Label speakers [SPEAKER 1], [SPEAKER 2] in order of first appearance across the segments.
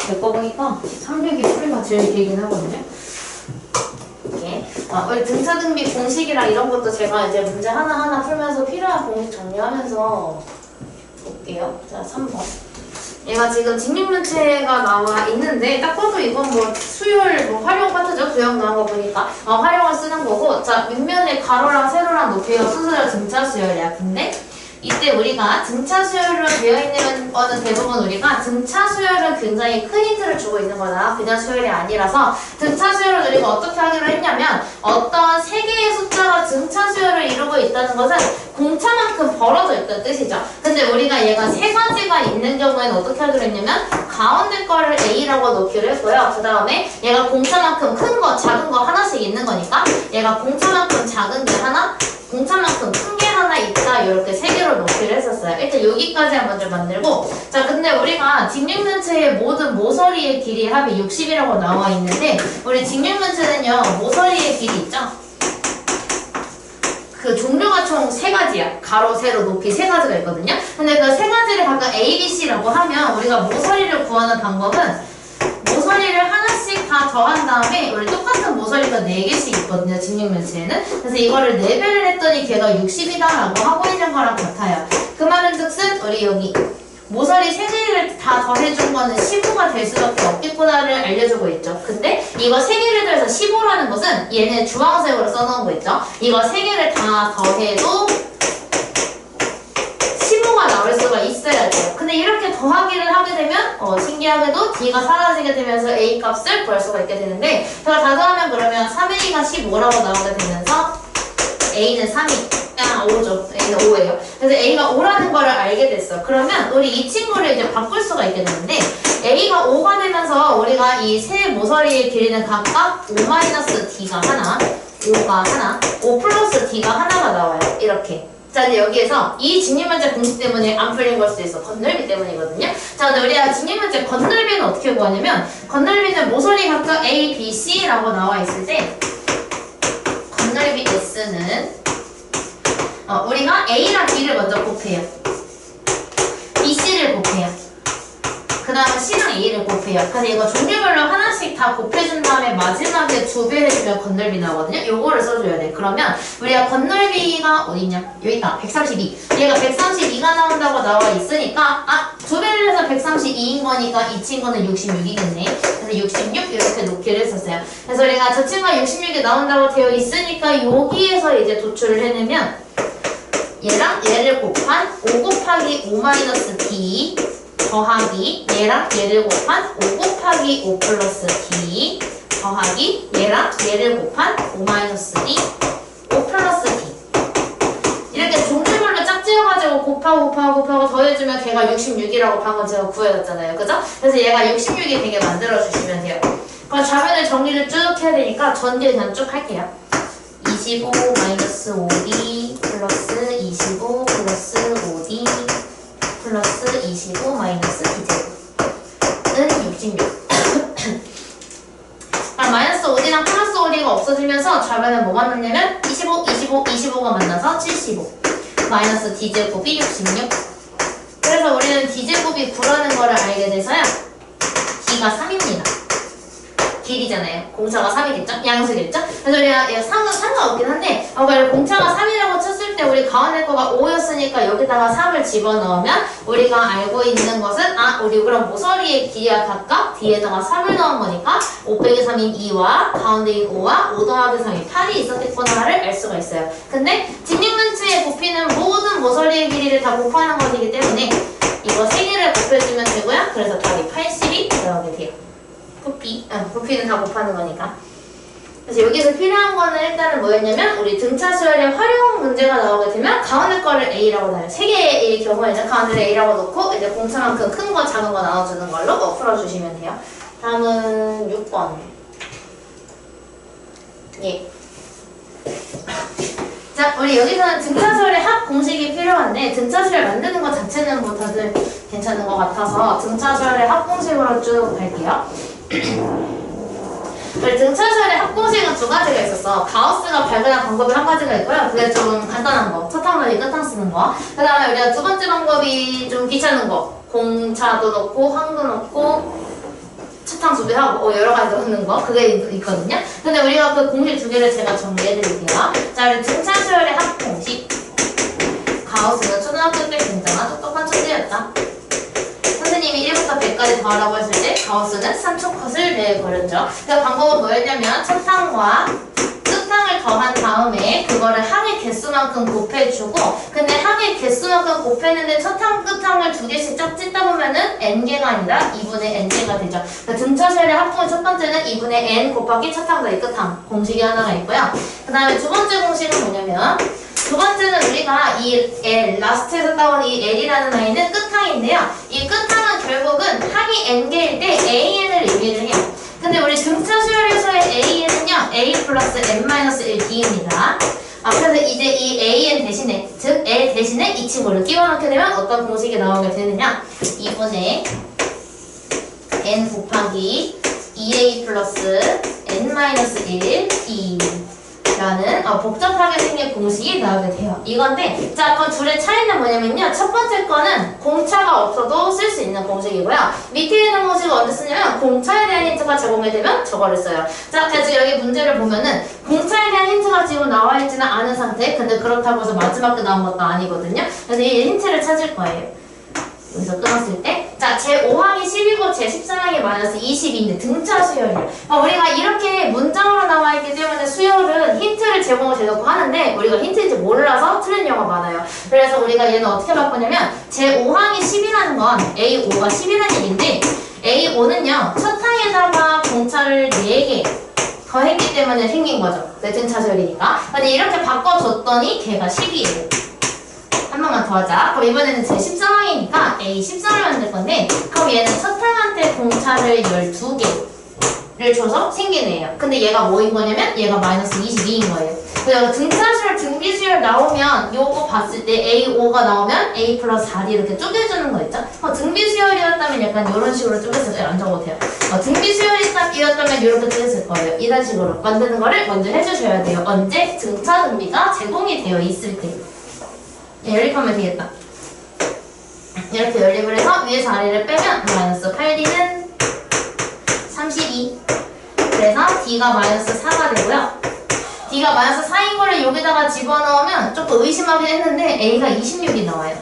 [SPEAKER 1] 내 거 보니까 300이 풀이가 제일 길긴 하거든요. 우리 등차 등비 공식이랑 이런 것도 제가 이제 문제 하나하나 풀면서 필요한 공식 정리하면서 볼게요. 자, 3번. 얘가 지금 직육면체가 나와 있는데 딱 봐도 이건 뭐 수열 뭐 활용 파트죠? 구형 나온 거 보니까 활용을 쓰는 거고, 자, 밑면에 가로랑 세로랑 높이가 순서대로 등차 수열이야. 근데 이때 우리가 등차 수열로 되어 있는 거는 대부분 우리가 등차 수열은 굉장히 큰 힌트를 주고 있는 거다. 그냥 수열이 아니라서 등차 수열을 우리가 어떻게 하기로 했냐면 어떤 세 개의 숫자가 등차 수열을 이루고 있다는 것은 공차만큼 벌어져 있다는 뜻이죠. 근데 우리가 얘가 세 가지가 있는 경우에는 어떻게 하기로 했냐면 가운데 거를 A라고 놓기로 했고요. 그 다음에 얘가 공차만큼 큰 거, 작은 거 하나씩 있는 거니까 얘가 공차만큼 작은 게 하나, 공차만큼 큰 게 하나 있다, 이렇게 세 개로 놓기로 했었어요. 일단 여기까지 먼저 만들고, 자, 근데 우리가 직육면체의 모든 모서리의 길이 합이 60이라고 나와 있는데 우리 직육면체는요 모서리의 길이 있죠? 그 종류가 총 세 가지야. 가로, 세로, 높이 세 가지가 있거든요. 근데 그 세 가지를 각각 A, B, C라고 하면 우리가 모서리를 구하는 방법은 모서리를 하나씩 다 더한 다음에 우리 똑같은 모서리가 4개씩 있거든요. 직육면체에는. 그래서 이거를 4배를 했더니 걔가 60이다 라고 하고 있는 거랑 같아요. 그 말은 즉슨 우리 여기 모서리 3개를 다 더해준 거는 15가 될 수밖에 없겠구나를 알려주고 있죠. 근데 이거 3개를 더해서 15라는 것은 얘네 주황색으로 써놓은 거 있죠. 이거 3개를 다 더해도 15가 나올 수가 있어야 돼요. 근데 이렇게 더하기를 하게 되면 신기하게도 D가 사라지게 되면서 A 값을 구할 수가 있게 되는데, 제가 다 더하면 그러면 3A가 15라고 나오게 되면서 A는 3이 5죠. A는 5예요. 그래서 A가 5라는 거를 알게 됐어. 그러면 우리 이 친구를 이제 바꿀 수가 있게 되는데 A가 5가 되면서 우리가 이 세 모서리의 길이는 각각 5-D가 하나, 5가 하나, 5 플러스 D가 하나가 나와요. 이렇게. 자, 근데 여기에서 이 직육면체 공식 때문에 안 풀린 걸 수도 있어. 건널비 때문이거든요. 자, 근데 우리가 직육면체 건널비는 어떻게 구하냐면 건널비는 모서리 각각 A, B, C라고 나와 있을 때 건널비 S는 우리가 A랑 B를 먼저 곱해요. B, C를 곱해요. 그 다음에 C랑 A를 곱해요. 그래서 이거 종류별로 하나씩 다 곱해준 다음에 마지막에 2배 해주면 건널비 나오거든요. 요거를 써줘야 돼. 그러면 우리가 건널비가 어디있냐? 여기 있다. 132. 얘가 132가 나온다고 나와 있으니까 2배를 해서 132인 거니까 이 친구는 66이겠네. 그래서 66 이렇게 놓기를 했었어요. 그래서 우리가 저 친구가 66이 나온다고 되어 있으니까 여기에서 이제 도출을 해내면 얘랑 얘를 곱한 5 곱하기 5-D 더하기 얘랑 얘를 곱한 5 곱하기 5 플러스 D 더하기 얘랑 얘를 곱한 5-D 5 플러스 D, 이렇게 종류별로 짝지어가지고 곱하고 더해주면 걔가 66이라고 방금 제가 구해놨잖아요. 그죠? 그래서 얘가 66이 되게 만들어주시면 돼요. 그럼 좌변을 정리를 쭉 해야 되니까 전개 그냥 쭉 할게요. 25-5D 플러스 25 플러스 5D 플러스 25 마이너스 2제곱은 66. 그럼 마이너스 5D랑 플러스 5D가 없어지면서 좌변은 뭐가 남냐면 25가 만나서 75 마이너스 D제곱이 66. 그래서 우리는 D제곱이 9라는 거를 알게 돼서요, D가 3입니다. 길이잖아요. 공차가 3이겠죠? 양수겠죠? 그래서 우리가 3은 상관없긴 한데 공차가 3이라고 쳤을 때 우리 가운데 거가 5였으니까 여기다가 3을 집어넣으면 우리가 알고 있는 것은 우리 그럼 모서리의 길이와 각각 뒤에다가 3을 넣은 거니까 5 빼기 3인 2와 가운데인 5와 5 더하기 3이 8이 있었겠구나를 알 수가 있어요. 근데 직육면체에 곱히는 모든 모서리의 길이를 다 곱하는 것이기 때문에 이거 3개를 곱해주면 되고요. 그래서 답이 80이 나오게 돼요. 부피는 다 곱하는 거니까. 그래서 여기서 필요한 거는 일단은 뭐였냐면 우리 등차 수열의 활용 문제가 나오게 되면 가운데 거를 A라고 나와요. 3개의 경우에는 가운데를 A라고 놓고 이제 공차만큼 큰 거 작은 거 나눠주는 걸로 풀어주시면 돼요. 다음은 6번. 예. 자, 우리 여기서는 등차 수열의 합 공식이 필요한데 등차 수열 만드는 것 자체는 뭐 다들 괜찮은 것 같아서 등차 수열의 합 공식으로 쭉 갈게요. 우리 등차 수열의 합 공식은 2가지가 있었어. 가우스가 발견한 방법이 1가지가 있고요. 그게 좀 간단한 거, 첫 항목이 끝항 쓰는 거. 그 다음에 우리가 2번째 방법이 좀 귀찮은 거, 공차도 넣고 황도 넣고 차탕 수비하고 여러 가지 넣는 거 그게 있거든요. 근데 우리가 그 공식 두 개를 제가 정리해드릴게요. 자, 우리 등차수열의 합공식. 가우스는 초등학교 때 굉장한 똑똑한 천재였다. 선생님이 1부터 100까지 더하라고 했을 때 가우스는 3초 컷을 내버렸죠. 그 방법은 뭐였냐면 차탕과 끝탕을 더한 다음에 그거를 항의 개수만큼 곱해주고, 근데 항의 개수만큼 곱했는데 첫탕 끝탕을 두 개씩 쫙 찢다 보면은 n개가 아니라 2분의 n개가 되죠. 그러니까 등차수열의 합공의 첫 번째는 2분의 n 곱하기 첫탕 더하기 끝탕 공식이 하나가 있고요. 그 다음에 두 번째 공식은 뭐냐면, 두 번째는 우리가 이 L, 라스트에서 따온 이 L이라는 아이는 끝항인데요. 이 끝항은 결국은 항이 n개일 때 AN을 의미를 해요. 근데 우리 등차 수열에서의 AN은요, A 플러스 N-1D입니다. 그래서 이제 이 AN 대신에, 즉 L 대신에 이 친구를 끼워넣게 되면 어떤 공식이 나오게 되느냐? 2분의 N 곱하기 2A 플러스 N-1E 라는 복잡하게 생긴 공식이 나오게 돼요. 이건데, 자, 그 둘의 차이는 뭐냐면요. 첫 번째 거는 공차가 없어도 쓸 수 있는 공식이고요. 밑에 있는 공식을 언제 쓰냐면 공차에 대한 힌트가 제공이 되면 저거를 써요. 자, 그래서 여기 문제를 보면은 공차에 대한 힌트가 지금 나와 있지는 않은 상태. 근데 그렇다고 해서 마지막에 나온 것도 아니거든요. 그래서 이 힌트를 찾을 거예요. 여기서 끊었을 때, 자, 제5항이 10이고 제13항이 마이너스 22인데 등차 수열이에요. 우리가 이렇게 문장으로 나와 있기 때문에 수열은 힌트를 제공을 대놓고 하는데 우리가 힌트인지 몰라서 틀린 경우가 많아요. 그래서 우리가 얘는 어떻게 바꾸냐면 제5항이 10이라는 건 A5가 10이라는 얘기인데, A5는요 첫 항에다가 공차를 4개 더했기 때문에 생긴 거죠. 등차 수열이니까. 근데 이렇게 바꿔줬더니 걔가 10이에요. 한 번만 더 하자. 그럼 이번에는 제 13항이니까 A 13을 만들 건데, 그럼 얘는 첫 항한테 공차를 12개를 줘서 생긴 애예요. 근데 얘가 뭐인 거냐면 얘가 마이너스 22인 거예요. 그래서 등차수열, 등비수열 나오면 요거 봤을 때 A5가 나오면 A 플러스 4D 이렇게 쪼개주는 거 있죠? 등비수열이었다면 약간 이런 식으로 쪼개서 안 적어도 돼요. 등비수열이었다면 이렇게 쪼개질 거예요. 이런 식으로 만드는 거를 먼저 해주셔야 돼요. 언제? 등차 등비가 제공이 되어 있을 때. 연립하면 되겠다. 이렇게 연립을 해서 위에서 아래를 빼면 마이너스 8D는 32. 그래서 D가 마이너스 4가 되고요. D가 마이너스 4인 거를 여기다가 집어넣으면 조금 의심하긴 했는데 A가 26이 나와요.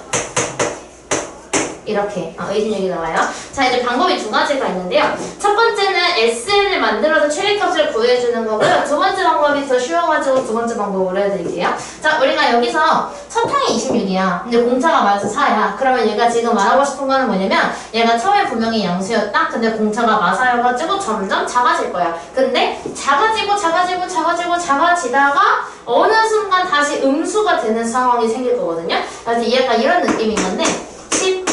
[SPEAKER 1] 이렇게 26이 나와요. 자, 이제 방법이 두 가지가 있는데요. 첫 번째는 SN을 만들어서 최대값을 구해주는 거고요. 두 번째 방법이 더 쉬워가지고 두 번째 방법으로 해드릴게요. 자, 우리가 여기서 첫 항이 26이야. 근데 공차가 마이너스 4야. 그러면 얘가 지금 말하고 싶은 거는 뭐냐면 얘가 처음에 분명히 양수였다. 근데 공차가 마사여가지고 점점 작아질 거야. 근데 작아지다가 어느 순간 다시 음수가 되는 상황이 생길 거거든요. 그래서 얘가 이런 느낌인 건데 10,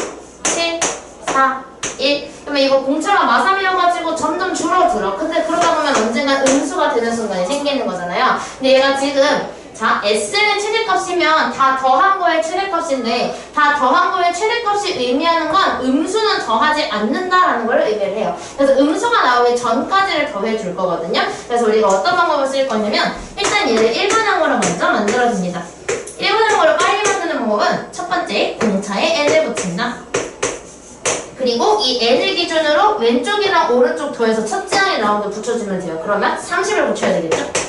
[SPEAKER 1] 7, 4, 1. 그러면 이거 공차가 마삼이어가지고 점점 줄어들어. 근데 그러다 보면 언젠가 음수가 되는 순간이 생기는 거잖아요. 근데 얘가 지금 자, S는 최대값이면 다 더한 거의 최대값인데, 다 더한 거의 최대값이 의미하는 건 음수는 더하지 않는다라는 걸 의미를 해요. 그래서 음수가 나오기 전까지를 더해줄 거거든요. 그래서 우리가 어떤 방법을 쓸 거냐면 일단 얘를 일반항으로 먼저 만들어줍니다. 일반항으로 빨리 만드는 방법은 첫 번째, 공차에 n을 붙인다. 그리고 이 n을 기준으로 왼쪽이랑 오른쪽 더해서 첫째 항에 나오게 붙여주면 돼요. 그러면 30을 붙여야 되겠죠?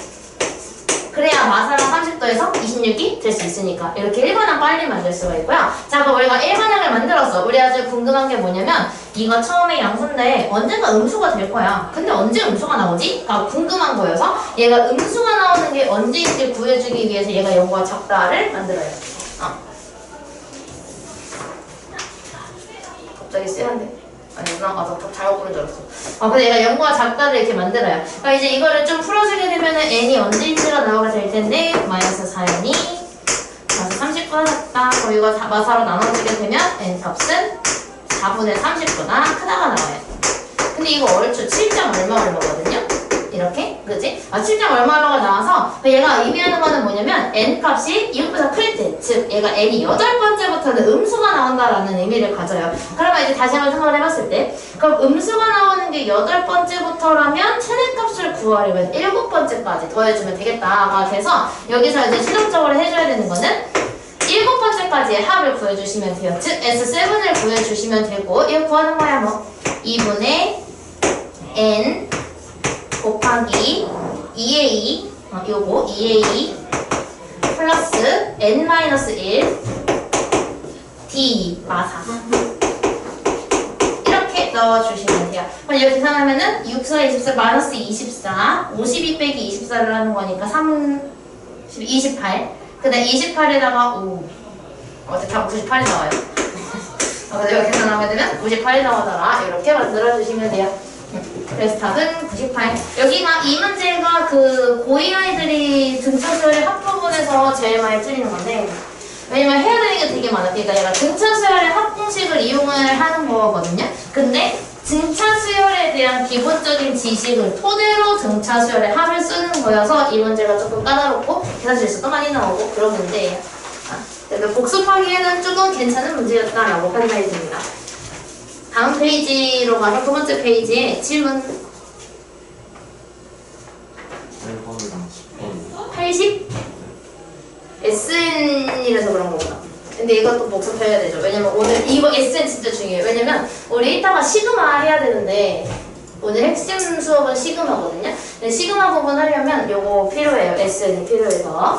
[SPEAKER 1] 그래야 마사랑 30 더해서 26이 될 수 있으니까 이렇게 1번항 빨리 만들 수가 있고요. 자, 그럼 우리가 1번항을 만들었어. 우리 아주 궁금한 게 뭐냐면 이거 처음에 양수인데 언젠가 음수가 될 거야. 근데 언제 음수가 나오지? 궁금한 거여서 얘가 음수가 나오는 게 언제인지 구해주기 위해서 얘가 0과 작다를 만들어요. 갑자기 쎄한데? 아니구나. 나 잘못 부른 줄 알았어. 근데 얘가 0과 작다를 이렇게 만들어요. 그러니까 이제 이거를 좀 풀어주게 되면은 n이 언제인지가 나오게 될 텐데, 마이너스 4n이 마이너스 30보다 작다. 그럼 이거 마사로 나눠지게 되면 n 값은 4분의 30보다 크다가 나와요. 근데 이거 얼추 7점 얼마거든요? 이렇게? 그치? 7점 얼마가 나와서 얘가 의미하는 거는 뭐냐면 n 값이 이것보다 클 때, 즉 얘가 n이 8번째부터는 음수가 나온다라는 의미를 가져요. 그러면 이제 다시 한번 생각을 해봤을 때, 그럼 음수가 나오는 게 8번째부터라면 최대값을 구하려면 7번째까지 더해주면 되겠다가 돼서 여기서 이제 실험적으로 해줘야 되는 거는 일곱 번째까지의 합을 구해주시면 돼요. 즉 S7을 구해주시면 되고 이거 구하는 거야 뭐 2분의 n 곱하기 2a 요거 2a 플러스 n-1 d 마사 이렇게 넣어주시면 돼요. 그럼 이거 계산하면은 6, 4, 24 마이너스 24 52 빼기 24를 하는 거니까 28 그 다음 28에다가 5 어제 다 98이 나와요. 내가 계산하게 되면 98이 나오더라. 이렇게 만들어주시면 돼요. 그래서 답은 98. 여기가 이 문제가 그 고2 아이들이 등차수열의 합부분에서 제일 많이 틀리는 건데 왜냐면 해야 되는 게 되게 많아. 그러니까 얘가 등차수열의 합공식을 이용을 하는 거거든요. 근데 등차수열에 대한 기본적인 지식을 토대로 등차수열의 합을 쓰는 거여서 이 문제가 조금 까다롭고 계산 실수도 많이 나오고 그런 문제예요. 그래서 복습하기에는 조금 괜찮은 문제였다라고 판단이 됩니다. 다음 페이지로 가서 두 번째 페이지에 질문 80? SN이라서 그런 거구나. 근데 이것도 복습해야 되죠. 왜냐면 오늘 이거 SN 진짜 중요해요. 왜냐면 우리 이따가 시그마 해야 되는데 오늘 핵심 수업은 시그마거든요. 근데 시그마 부분 하려면 요거 필요해요. SN이 필요해서.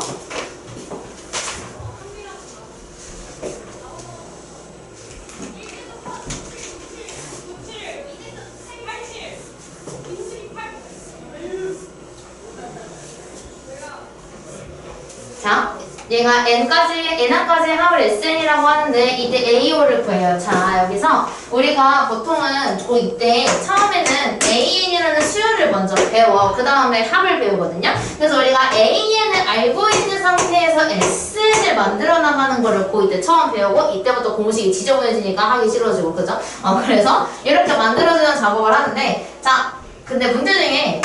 [SPEAKER 1] 자, 얘가 n까지 합을 SN이라고 하는데 이때 AO를 구해요. 자, 여기서 우리가 보통은 고2 때 처음에는 AN이라는 수열을 먼저 배워. 그 다음에 합을 배우거든요. 그래서 우리가 AN을 알고 있는 상태에서 SN을 만들어 나가는 거를 고2 때 처음 배우고 이때부터 공식이 지저분해지니까 하기 싫어지고 그죠? 그래서 이렇게 만들어주는 작업을 하는데 자, 근데 문제 중에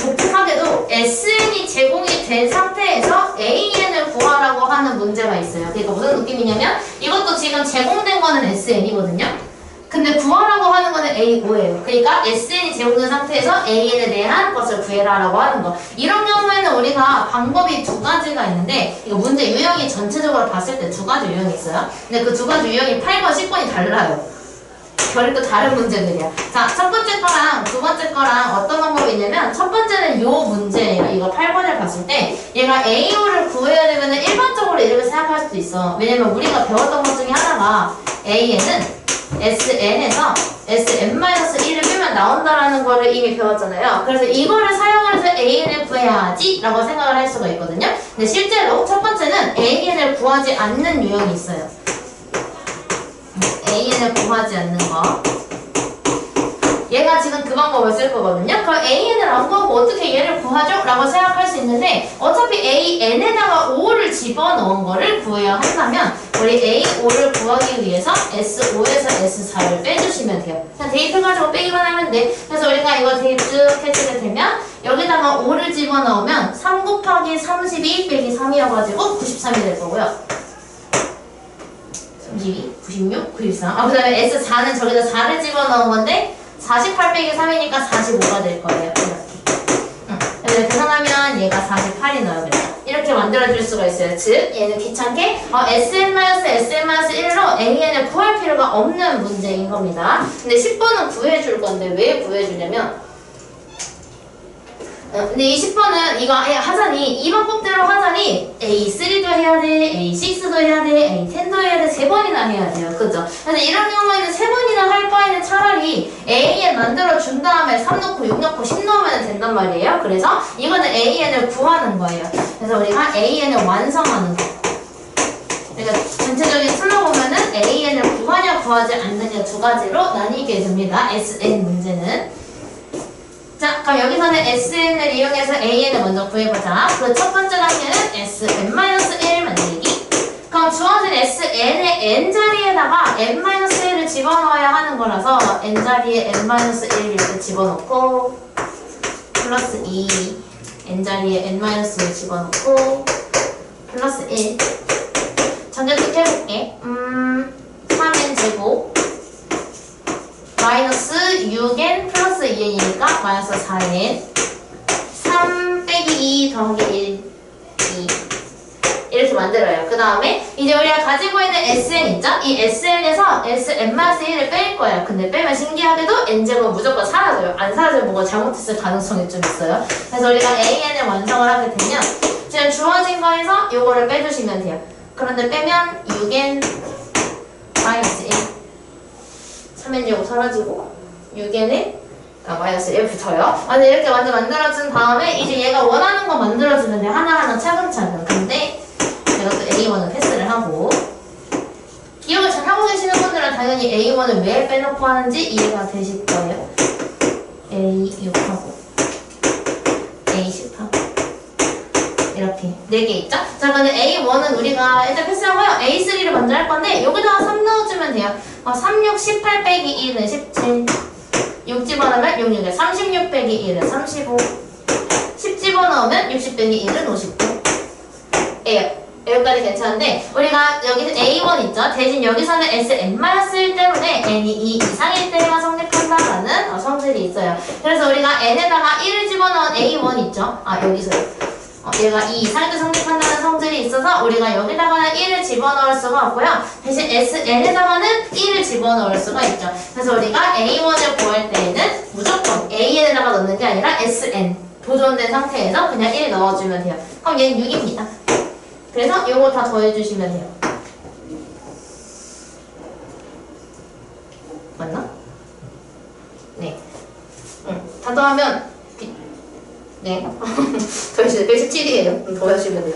[SPEAKER 1] 독특하게도 SN이 제공이 된 상태에서 AN을 구하라고 하는 문제가 있어요. 그러니까 무슨 느낌이냐면 이것도 지금 제공된 거는 SN이거든요. 근데 구하라고 하는 거는 A5예요. 그러니까 SN이 제공된 상태에서 AN에 대한 것을 구해라라고 하는 거. 이런 경우에는 우리가 방법이 두 가지가 있는데 이거 문제 유형이 전체적으로 봤을 때 두 가지 유형이 있어요. 근데 그 두 가지 유형이 8번, 10번이 달라요. 결이 또 다른 문제들이야. 자, 첫 번째 거랑 두 번째 거랑 어떤 방법이 있냐면 첫 번째는 요 문제예요. 이거 8번을 봤을 때 얘가 AO를 구해야 되면 일반적으로 이렇게 생각할 수도 있어. 왜냐면 우리가 배웠던 것 중에 하나가 AN은 SN에서 SN-1을 빼면 나온다라는 거를 이미 배웠잖아요. 그래서 이거를 사용을 해서 AN을 구해야지 라고 생각을 할 수가 있거든요. 근데 실제로 첫 번째는 AN을 구하지 않는 유형이 있어요. AN을 구하지 않는 거. 얘가 지금 그 방법을 쓸 거거든요. 그럼 AN을 안 구하고 어떻게 얘를 구하죠? 라고 생각할 수 있는데 어차피 AN에다가 5를 집어넣은 거를 구해야 한다면 우리 A5를 구하기 위해서 S5에서 S4를 빼주시면 돼요. 그냥 대입 해가지고 빼기만 하면 돼. 그래서 우리가 이거 대입 쭉 해주게 되면 여기다가 5를 집어넣으면 3 곱하기 32 빼기 3이어가지고 93이 될 거고요. 32, 96, 93. 그 다음에 S4는 저기다 4를 집어넣은 건데 48 빼기 3이니까 45가 될 거예요. 이렇게. 그래서 계산하면 얘가 48이 나와요. 이렇게 만들어줄 수가 있어요. 즉 얘는 귀찮게 SN-1로 AN을 구할 필요가 없는 문제인 겁니다. 근데 10번은 구해줄 건데 왜 구해주냐면 근데 이 10번은 이거 하자니 이 방법대로 하자니 A3도 해야 돼, A6도 해야 돼, A10도 해야 돼, 3번이나 해야 돼요. 그죠? 그래서 이런 경우에는 3번이나 할 바에는 차라리 AN 만들어 준 다음에 3 넣고 6 넣고 10 넣으면 된단 말이에요. 그래서 이거는 AN을 구하는 거예요. 그래서 우리가 AN을 완성하는 거. 그러니까 전체적인 풀로 보면은 AN을 구하냐 구하지 않느냐 두 가지로 나뉘게 됩니다. SN 문제는. 자, 그럼 여기서는 SN을 이용해서 AN을 먼저 구해보자. 그 첫 번째 단계는 SN-1 만들기. 그럼 주어진 SN의 N자리에다가 N-1을 집어넣어야 하는 거라서 N자리에 N-1 이렇게 집어넣고 플러스 2 N자리에 N-을 집어넣고 플러스 1 전제식 해볼게. 3N 제곱 마이너스 6n 플러스 2n이니까 마이너스 4n 3 빼기 2 더하기 1 2 이렇게 이렇게 만들어요. 그 다음에 이제 우리가 가지고 있는 Sn 있죠? 이 Sn에서 Sn-1을 뺄 거예요. 근데 빼면 신기하게도 N제곱은 무조건 사라져요. 안 사라지면 뭐가 잘못했을 가능성이 좀 있어요. 그래서 우리가 An을 완성을 하게 되면 지금 주어진 거에서 요거를 빼주시면 돼요. 그런데 빼면 6n 마이너스 1 3n제곱 사라지고 6n에 마이너스 1 붙어요. 근데 이렇게 완전 만들어준 다음에 이제 얘가 원하는 거 만들어주면 돼요. 하나하나 차근차근. 근데 제가 또 A1은 패스를 하고 기억을 잘 하고 계시는 분들은 당연히 A1을 왜 빼놓고 하는지 이해가 되실 거예요. A6하고 A10하고 이렇게 4개 있죠? 자, 그러면 A1은 우리가 일단 패스하고요. A3를 먼저 할 건데 여기다가 3 넣어주면 돼요. 3, 6, 18 빼기 1은 17 6 집어넣으면 6, 6에 36 빼기 1은 35 10 집어넣으면 60 빼기 1은 59 A요. 여기까지 괜찮은데 우리가 여기서 A1 있죠? 대신 여기서는 Sn-1 때문에 N이 2 이상일 때만 성립한다라는 성질이 있어요. 그래서 우리가 N에다가 1을 집어넣은 A1 있죠? 여기서요. 얘가 2 이상일 때 성립한다는 성질이 있어서 우리가 여기다가는 1을 집어넣을 수가 없고요. 대신 Sn에다가는 1을 집어넣을 수가 있죠. 그래서 우리가 A1을 구할 때에는 무조건 AN에다가 넣는 게 아니라 SN 보존된 상태에서 그냥 1 넣어주면 돼요. 그럼 얘는 6입니다. 그래서 이거 다 더해주시면 돼요. 맞나? 네. 다 더하면 네. 더해주세요. 117이에요. 더하시면 돼요.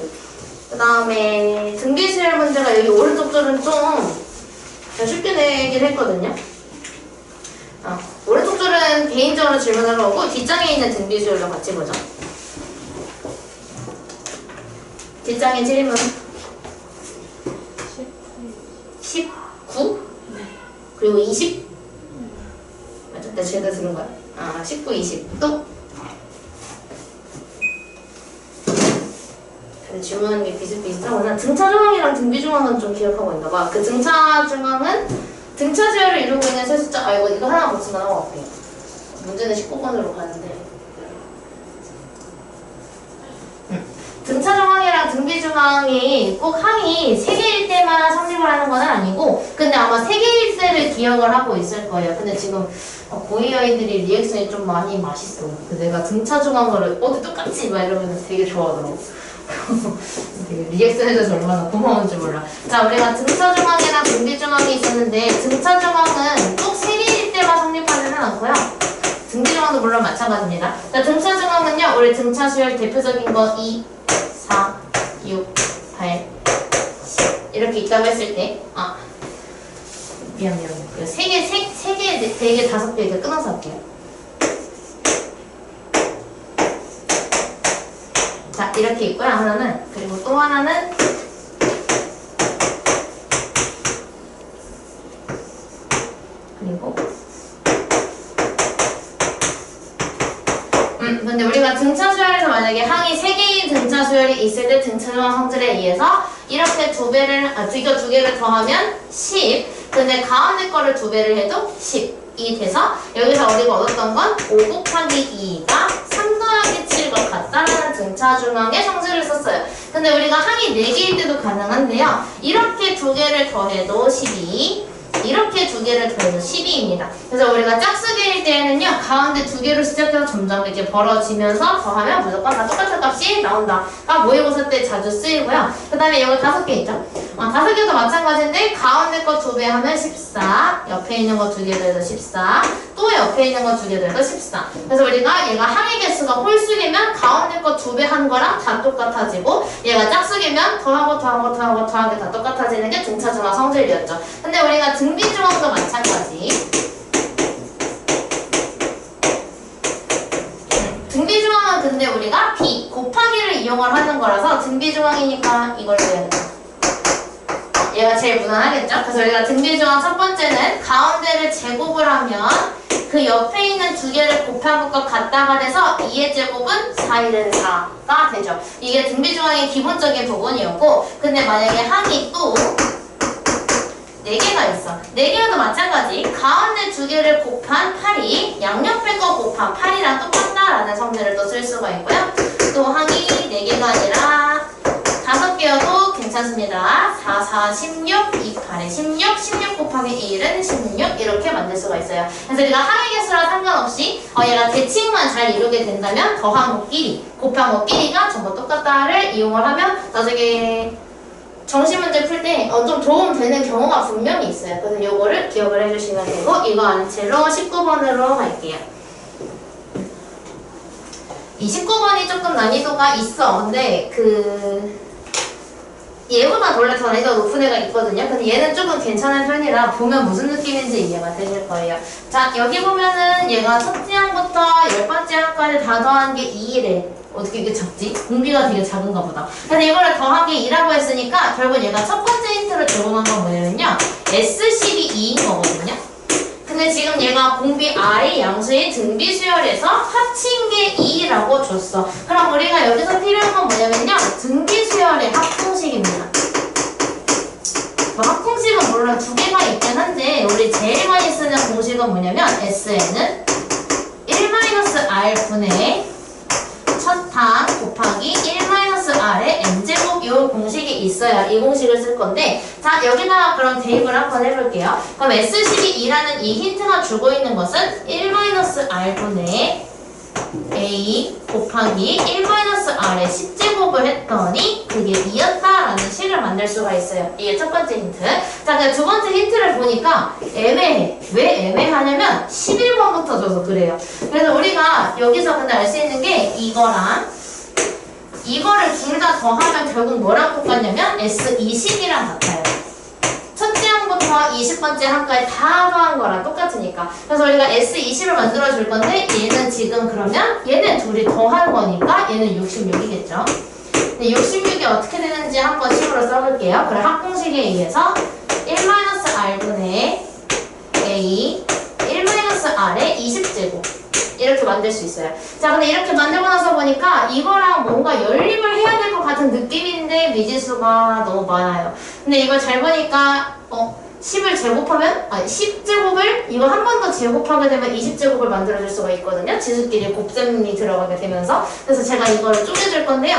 [SPEAKER 1] 그 다음에 등비수열 문제가 여기 오른쪽 줄은 좀 쉽게 내긴 했거든요. 오른쪽 줄은 개인적으로 질문을 하고 뒷장에 있는 등비수열로 같이 보죠. 뒷장의 질문 19? 네. 그리고 20? 맞아? 내가 제대로 들은 거야? 19, 20 또? 질문하는 게 비슷비슷하구나. 등차 중앙이랑 등비 중앙은 좀 기억하고 있나 봐. 그 등차 중앙은 등차 지열을 이루고 있는 세 숫자. 이거 하나 고치면 하고 갈게요. 문제는 19번으로 가는데. 등차 중앙이랑 등비 중앙이 꼭 항이 3개일 때만 성립을 하는 건 아니고 근데 아마 3개일 때를 기억을 하고 있을 거예요. 근데 지금 고2 아이들이 리액션이 좀 많이 맛있어. 내가 등차 중앙을 똑같이 막 이러면 되게 좋아하더라고. 되게 리액션 해줘서 얼마나 고마운지 몰라. 자, 우리가 등차 중앙이랑 등비 중앙이 있었는데 등차 중앙은 꼭 3개일 때만 성립하지는 않고요. 등비 중앙도 물론 마찬가지입니다. 자, 등차 중앙은요. 우리 등차 수열 대표적인 거 2, 4, 6, 8, 10 이렇게 있다고 했을 때 미안 3개, 4개, 5개 이렇게 끊어서 할게요. 자, 이렇게 있고요. 하나는. 그리고 또 하나는 그리고 근데 우리가 등차 수열에서 만약에 항이 3개인 등차 수열이 있을 때 등차 중앙 성질에 의해서 이렇게 이거 2개를 더하면 10. 근데 가운데 거를 2배를 해도 10이 돼서 여기서 우리가 얻었던 건 5 곱하기 2가 3 더하기 7과 같다라는 등차 중앙의 성질을 썼어요. 근데 우리가 항이 4개일 때도 가능한데요. 이렇게 2개를 더해도 12, 이렇게 2개를 더해도 12입니다. 그래서 우리가 짝수개일 때에는요. 가운데 2개로 시작해서 점점 이제 벌어지면서 더하면 무조건 다 똑같은 값이 나온다가 모의고사 때 자주 쓰이고요. 그 다음에 여기 5개 있죠. 5개도 마찬가지인데 가운데 거 2배 하면 14, 옆에 있는 거 2개 더해서 14, 또 옆에 있는 거 2개 더해서 14. 그래서 우리가 얘가 항의 개수가 홀수개면 가운데 거 2배 한 거랑 다 똑같아지고 얘가 짝수개면 더하고 더하기 다 똑같아지는 게 등차 중앙 성질이었죠. 근데 우리가 등비 중앙도 마찬가지. 등비 중앙은 근데 우리가 b 곱하기를 이용을 하는 거라서 등비 중앙이니까 이걸로 해야 돼. 얘가 제일 무난하겠죠? 그래서 우리가 등비 중앙 첫 번째는 가운데를 제곱을 하면 그 옆에 있는 2개를 곱한 것과 같다가 돼서 2의 제곱은 4, 1은 4가 되죠. 이게 등비 중앙의 기본적인 부분이었고 근데 만약에 항이 또 4개가 있어. 4개도 마찬가지. 가운데 2개를 곱한 8이 양옆에 거 곱한 8이랑 똑같다라는 성질을 또 쓸 수가 있고요. 또 항이 4개가 아니라 5개여도 괜찮아요. 괜찮습니다. 4, 4, 16, 2, 8에 16, 16 곱하기 1은 16 이렇게 만들 수가 있어요. 그래서 우리가 항의 개수랑 상관없이 얘가 대칭만 잘 이루게 된다면 더한 것끼리, 곱한 것끼리가 전부 똑같다를 이용을 하면 나중에 정시 문제 풀 때 좀 도움 되는 경우가 분명히 있어요. 그래서 요거를 기억을 해주시면 되고 이거 안 채로 19번으로 갈게요. 이 19번이 조금 난이도가 있어. 근데 얘보다 원래 더 난이도가 높은 애가 있거든요. 근데 얘는 조금 괜찮은 편이라 보면 무슨 느낌인지 이해가 되실 거예요. 자, 여기 보면은 얘가 첫째 항부터 10번째 항까지 다 더한 게 2래. 어떻게 이게 작지? 공비가 되게 작은가 보다. 근데 이거를 더하기 2라고 했으니까 결국 얘가 첫 번째 힌트를 제공한 건 뭐냐면요. S10이 2인 거거든요. 근데 지금 얘가 공비 I 양수의 등비 수열에서 합친 게 2라고 줬어. 그럼 우리가 여기서 필요한 건 뭐냐면요. 등비 수열의 합공식입니다. 뭐 합공식은 물론 두 개가 있긴 한데 우리 제일 많이 쓰는 공식은 뭐냐면 Sn은 1-R분의 첫항 곱하기 1-R의 n제곱 요 공식이 있어야 이 공식을 쓸 건데 자 여기다가 그럼 대입을 한번 해볼게요. 그럼 S12라는 이 힌트가 주고 있는 것은 1-R분의 A 곱하기 1-R의 10제곱을 했더니 그게 2였다라는 식을 만들 수가 있어요. 이게 첫 번째 힌트. 자, 근데 두 번째 힌트를 보니까 애매해. 왜 애매하냐면 11번부터 줘서 그래요. 그래서 우리가 여기서 근데 알 수 있는 게 이거랑 이거를 둘 다 더하면 결국 뭐랑 똑같냐면 S20이랑 같아요. 첫째 항부터 20번째 항까지 다 더한 거랑 똑같으니까. 그래서 우리가 S20을 만들어 줄 건데 얘는 지금 그러면 얘는 둘이 더한 거니까 얘는 66이겠죠. 66이 어떻게 되는지 한번 식으로 써볼게요. 그럼 합공식에 의해서 1-R분의 A 1-R의 20제곱 이렇게 만들 수 있어요. 자, 근데 이렇게 만들고 나서 보니까 이거랑 뭔가 연립을 해야 될 것 같은 느낌인데 미지수가 너무 많아요. 근데 이걸 잘 보니까 10을 제곱하면 10제곱을 이거 한 번 더 제곱하게 되면 20제곱을 만들어줄 수가 있거든요. 지수끼리 곱셈이 들어가게 되면서. 그래서 제가 이거를 쪼개줄 건데요.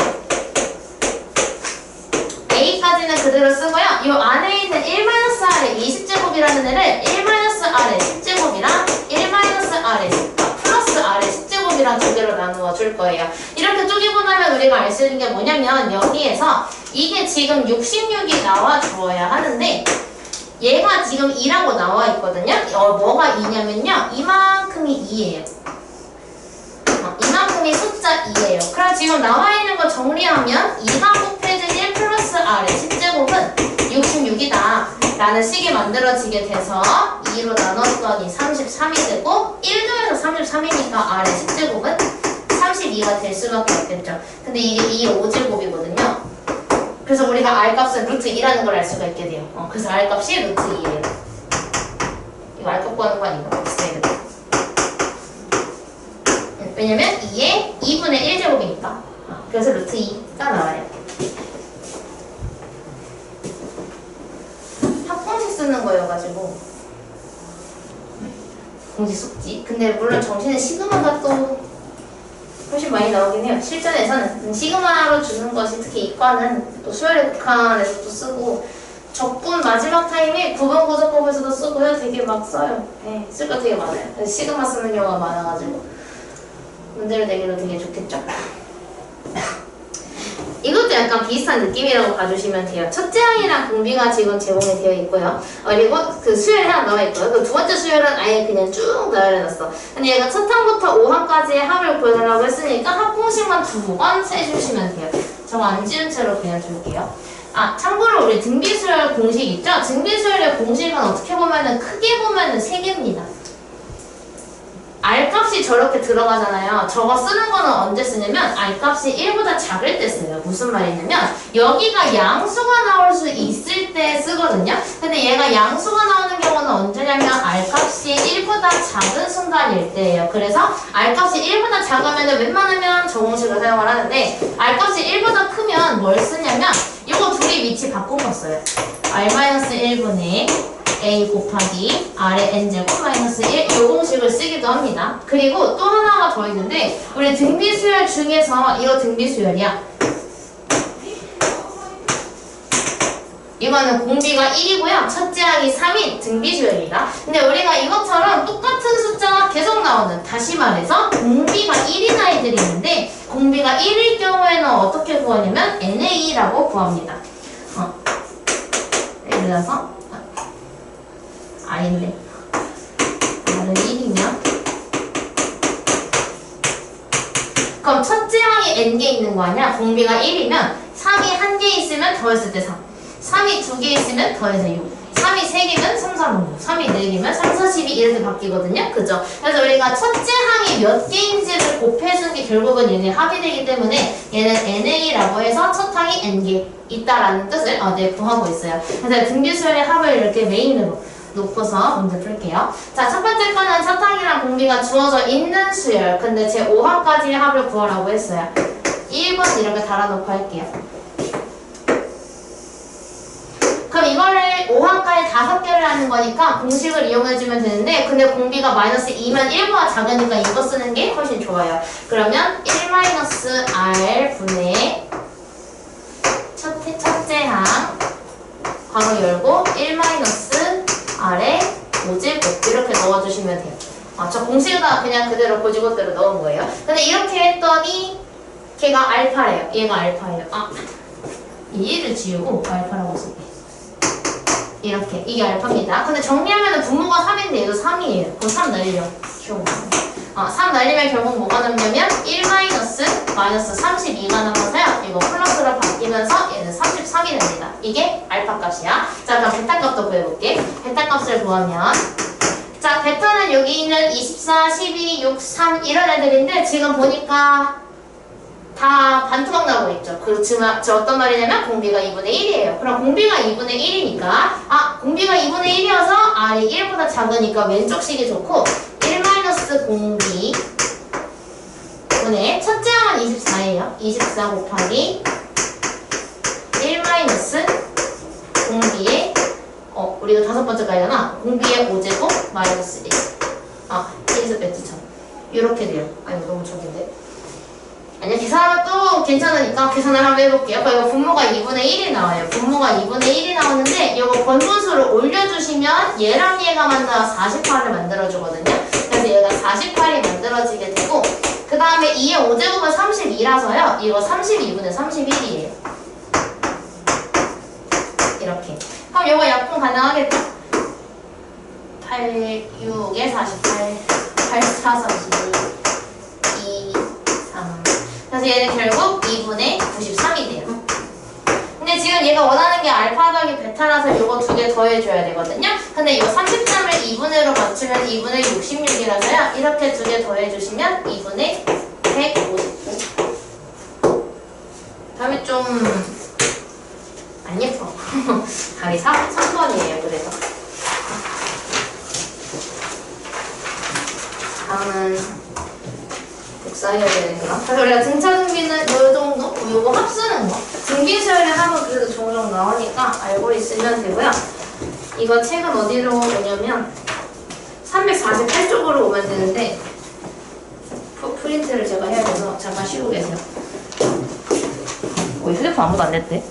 [SPEAKER 1] A까지는 그대로 쓰고요. 이 안에 있는 1-R의 20제곱이라는 애를 1-R의 10제곱이랑 1-R의 10 플러스 R의 10제곱이랑 두 개로 나누어 줄 거예요. 이렇게 쪼개고 나면 우리가 알 수 있는 게 뭐냐면 여기에서 이게 지금 66이 나와 주어야 하는데 얘가 지금 2라고 나와 있거든요. 뭐가 2냐면요. 이만큼이 2예요. 이만큼이 숫자 2예요. 그럼 지금 나와 있는 거 정리하면 2가 곱해진 1 플러스 R의 10제곱은 66이다 라는 식이 만들어지게 돼서 2로 나눴더니 33이 되고 1도에서 33이니까 R의 10제곱은 32가 될 수밖에 없겠죠. 근데 이게 2의 5제곱이거든요. 그래서 우리가 R값은 루트 2라는 걸 알 수가 있게 돼요. 그래서 R값이 루트 2예요. 이거 R값 구하는 거 아닌가? 있어야 돼. 왜냐면 2의 2분의 1제곱이니까. 그래서 루트 2가 나와요. 합공식 쓰는 거여가지고 공식 숙지. 근데 물론 정시는 시그마가 또 훨씬 많이 나오긴 해요. 실전에서는 시그마로 주는 것이 특히 이과는 또 수열의 극한에서 또 쓰고 적분 마지막 타임에 9번 고정법에서도 쓰고요. 되게 막 써요. 네, 쓸 거 되게 많아요. 그래서 시그마 쓰는 경우가 많아가지고 문제를 내기도 되게 좋겠죠. 이것도 약간 비슷한 느낌이라고 봐주시면 돼요. 첫째 항이랑 공비가 지금 제공이 되어 있고요. 그리고 그 수열이 하나 나와 있고요. 그 두 번째 수열은 아예 그냥 쭉 나열해놨어. 근데 얘가 첫 항부터 5항까지의 합을 구해달라고 했으니까 합공식만 2번 세주시면 돼요. 저거 안 지운 채로 그냥 줄게요. 참고로 우리 등비수열 공식 있죠? 등비수열의 공식은 어떻게 보면은 크게 보면은 3개입니다. R값이 저렇게 들어가잖아요. 저거 쓰는 거는 언제 쓰냐면 R값이 1보다 작을 때 써요. 무슨 말이냐면 여기가 양수가 나올 수 있을 때 쓰거든요. 근데 얘가 양수가 나오는 경우는 언제냐면 R값이 1보다 작은 순간일 때예요. 그래서 R값이 1보다 작으면 웬만하면 저 공식을 사용을 하는데 R값이 1보다 크면 뭘 쓰냐면 이거 둘이 위치 바꾼 거 써요. R-1분의 A 곱하기 R의 n제곱 마이너스 1 이 공식을 쓰기도 합니다. 그리고 또 하나가 더 있는데 우리 등비수열 중에서 이거 등비수열이야. 이거는 공비가 1이고요. 첫째 항이 3인 등비수열입니다. 근데 우리가 이것처럼 똑같은 숫자가 계속 나오는, 다시 말해서 공비가 1인 아이들이 있는데 공비가 1일 경우에는 어떻게 구하냐면 NA라고 구합니다. 예를 들어서 R인데 R은 1이면 그럼 첫째 항이 N개 있는 거 아니야? 공비가 1이면 3이 1개 있으면 더했을 때 3, 3이 2개 있으면 더해서 6, 3이 3개면 3, 4, 5, 3이 4개면 3, 4, 12 이렇게 바뀌거든요. 그죠? 그래서 우리가 첫째 항이 몇 개인지를 곱해주는 게 결국은 얘네 합이 되기 때문에 얘는 NA라고 해서 첫 항이 N개 있다라는 뜻을 구하고 있어요. 그래서 등비수열의 합을 이렇게 메인으로 놓고서 문제 풀게요. 자, 첫 번째 거는 첫 항이랑 공비가 주어져 있는 수열. 근데 제 5항까지의 합을 구하라고 했어요. 1번 이렇게 달아놓고 할게요. 그럼 이거를 5항까지 5개를 하는 거니까 공식을 이용해주면 되는데 근데 공비가 마이너스 2면 1보다 작으니까 이거 쓰는 게 훨씬 좋아요. 그러면 1-R 분의 첫째 항 괄호 열고 1-R에 5제곱 이렇게 넣어주시면 돼요. 저 공식에다 그냥 그대로 고지고대로 넣은 거예요. 근데 이렇게 했더니 걔가 알파래요. 얘가 알파예요. 이 1을 지우고 알파라고 쓸게요. 이렇게 이게 알파입니다. 근데 정리하면 분모가 3인데 얘도 3이에요. 그럼 3 날려. 귀여워. 3 날리면 결국 뭐가 남냐면 1-32가 남아서요. 이거 플러스로 바뀌면서 얘는 33이 됩니다. 이게 알파 값이야. 자, 그럼 베타 값도 구해볼게. 베타 값을 구하면 자, 베타는 여기 있는 24, 12, 6, 3 이런 애들인데 지금 보니까 다 반토막 나오고 있죠. 그렇지만 저 어떤 말이냐면 공비가 2분의 1이에요. 그럼 공비가 2분의 1이니까 공비가 2분의 1이어서 R이 1보다 작으니까 왼쪽 식이 좋고 1-공비 분의 첫째 항은 24예요. 24 곱하기 1-공비의 우리가 다섯 번째 가야잖아. 공비의 5제곱 마이너스 1. 1에서 뺐지 참. 이렇게 돼요. 이거 너무 적인데. 아니야, 계산하면 또 괜찮으니까 계산을 한번 해볼게요. 이거 분모가 2분의 1이 나와요. 분모가 2분의 1이 나오는데 이거 번분수를 올려주시면 얘랑 얘가 만나서 48을 만들어주거든요. 그래서 얘가 48이 만들어지게 되고 그 다음에 2의 5제곱은 32라서요. 이거 32분의 31이에요. 이렇게. 그럼 이거 약분 가능하겠죠? 8, 6에 48, 8, 4, 32, 2, 3. 그래서 얘는 결국 2분의 93이 돼요. 근데 지금 얘가 원하는 게 알파 더하기 베타라서 이거 두 개 더해줘야 되거든요. 근데 이 33을 2분의로 맞추면 2분의 66이라서요. 이렇게 두 개 더해주시면 2분의 159. 답이 좀 안 예뻐. 답이 3번이에요. 그래서 다음은 복사해야 되는구나. 그래서 우리가 등차 등비는 요 정도? 요거 합쓰는 거. 등비수열의 합은 그래도 종종 나오니까 알고 있으면 되고요. 이거 책은 어디로 오냐면 348쪽으로 오면 되는데 프린트를 제가 해야 돼서 잠깐 쉬고 계세요. 휴대폰 아무도 안 냈대.